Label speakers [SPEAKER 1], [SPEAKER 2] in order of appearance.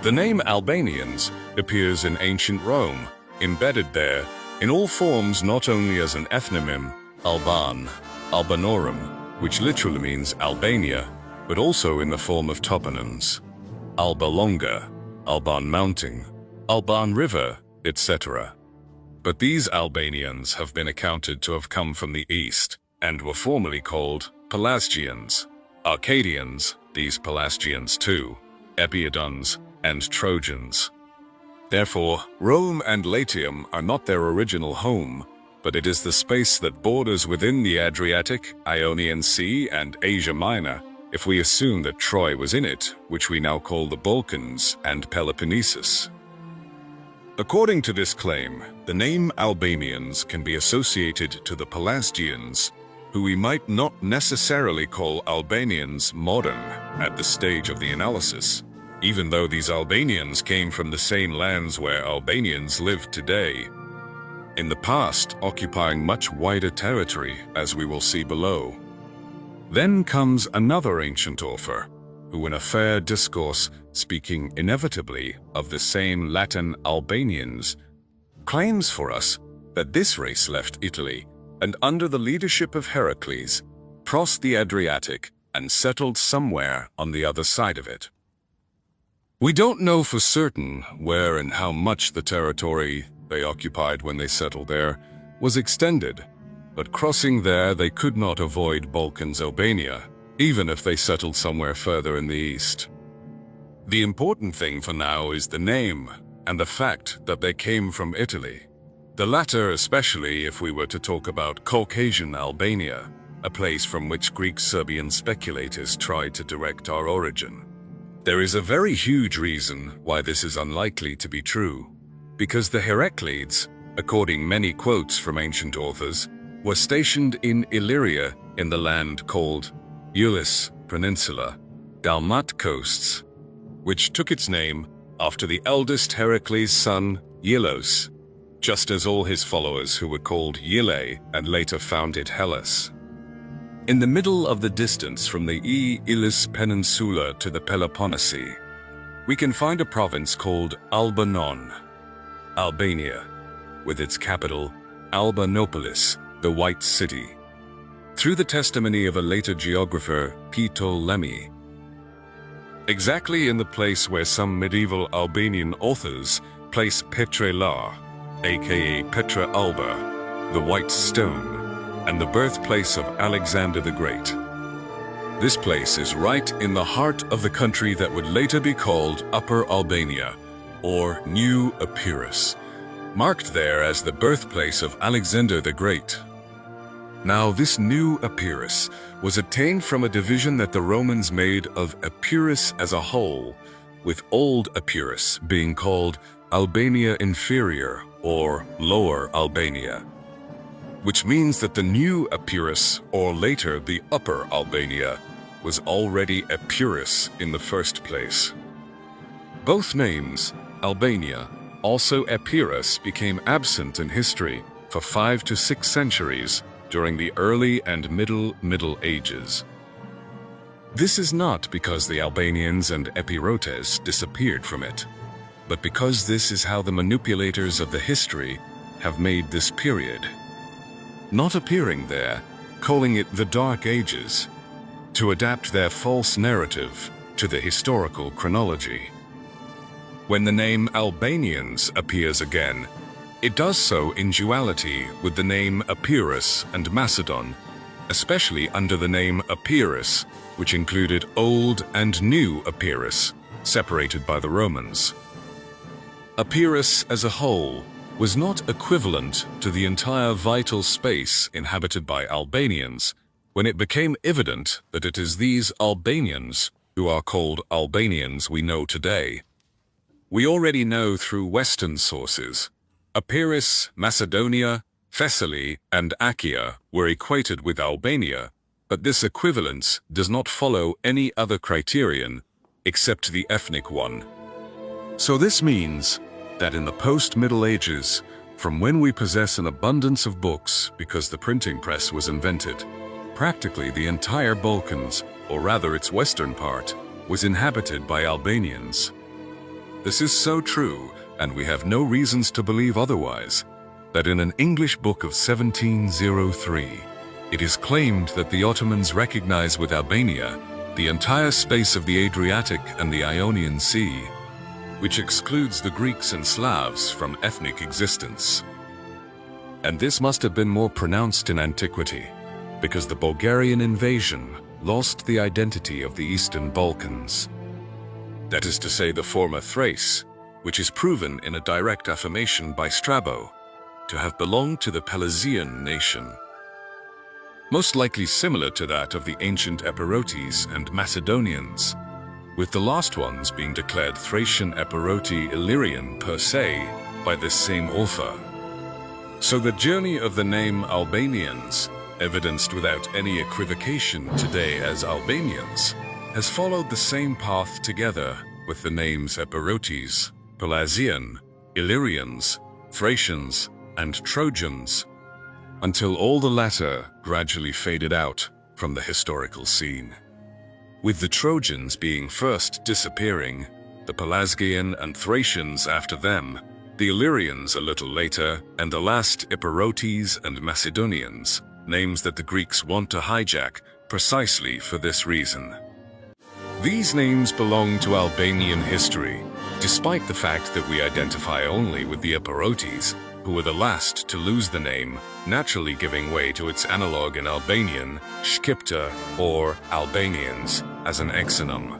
[SPEAKER 1] The name Albanians appears in ancient Rome, embedded there in all forms not only as an ethnonym, Alban, Albanorum, which literally means Albania, but also in the form of toponyms, Alba Longa, Alban Mountain, Alban River, etc. But these Albanians have been accounted to have come from the east, and were formerly called Pelasgians, Arcadians, these Pelasgians too, Epiodons, and Trojans. Therefore, Rome and Latium are not their original home, but it is the space that borders within the Adriatic, Ionian Sea, and Asia Minor, if we assume that Troy was in it, which we now call the Balkans and Peloponnesus. According to this claim, the name Albanians can be associated to the Pelasgians, who we might not necessarily call Albanians modern at this stage of the analysis, even though these Albanians came from the same lands where Albanians live today, in the past occupying much wider territory, as we will see below. Then comes another ancient author, who in a fair discourse, speaking inevitably of the same Latin Albanians, claims for us that this race left Italy and under the leadership of Heracles, crossed the Adriatic and settled somewhere on the other side of it. We don't know for certain where and how much the territory they occupied when they settled there was extended, but crossing there they could not avoid Balkans Albania, even if they settled somewhere further in the east. The important thing for now is the name and the fact that they came from Italy. The latter especially if we were to talk about Caucasian Albania, a place from which Greek Serbian speculators tried to direct our origin. There is a very huge reason why this is unlikely to be true, because the Heraclids, according many quotes from ancient authors, were stationed in Illyria in the land called Eolis Peninsula, Dalmat coasts, which took its name after the eldest Heracles' son, Iulos, just as all his followers who were called Yile and later founded Hellas. In the middle of the distance from the Eolis Peninsula to the Peloponnese, we can find a province called Albanon, Albania, with its capital, Albanopolis, the White City. Through the testimony of a later geographer, Ptolemy, exactly in the place where some medieval Albanian authors place Petre La, aka Petra Alba, the White Stone, and the birthplace of Alexander the Great. This place is right in the heart of the country that would later be called Upper Albania, or New Epirus, marked there as the birthplace of Alexander the Great. Now this New Epirus was obtained from a division that the Romans made of Epirus as a whole, with Old Epirus being called Albania Inferior or Lower Albania, which means that the New Epirus, or later the Upper Albania, was already Epirus in the first place. Both names, Albania, also Epirus, became absent in history for 5 to 6 centuries during the early and Middle Ages. This is not because the Albanians and Epirotes disappeared from it, but because this is how the manipulators of the history have made this period, not appearing there, calling it the Dark Ages, to adapt their false narrative to the historical chronology. When the name Albanians appears again, it does so in duality with the name Epirus and Macedon, especially under the name Epirus, which included Old and New Epirus, separated by the Romans. Epirus as a whole was not equivalent to the entire vital space inhabited by Albanians when it became evident that it is these Albanians who are called Albanians we know today. We already know through Western sources, Epirus, Macedonia, Thessaly, and Achaia were equated with Albania, but this equivalence does not follow any other criterion except the ethnic one. So this means that in the post-Middle Ages, from when we possess an abundance of books because the printing press was invented, practically the entire Balkans, or rather its western part, was inhabited by Albanians. This is so true, and we have no reasons to believe otherwise, that in an English book of 1703, it is claimed that the Ottomans recognize with Albania the entire space of the Adriatic and the Ionian Sea, which excludes the Greeks and Slavs from ethnic existence. And this must have been more pronounced in antiquity, because the Bulgarian invasion lost the identity of the Eastern Balkans. That is to say, the former Thrace, which is proven in a direct affirmation by Strabo to have belonged to the Pelasgian nation, most likely similar to that of the ancient Epirotes and Macedonians, with the last ones being declared Thracian Epiroti Illyrian per se by this same author. So the journey of the name Albanians, evidenced without any equivocation today as Albanians, has followed the same path together with the names Epirotes, Pelasgian, Illyrians, Thracians, and Trojans, until all the latter gradually faded out from the historical scene, with the Trojans being first disappearing, the Pelasgian and Thracians after them, the Illyrians a little later, and the last Epirotes and Macedonians, names that the Greeks want to hijack precisely for this reason. These names belong to Albanian history, despite the fact that we identify only with the Epirotes, who were the last to lose the name, naturally giving way to its analog in Albanian, Shqipta, or Albanians, as an exonym.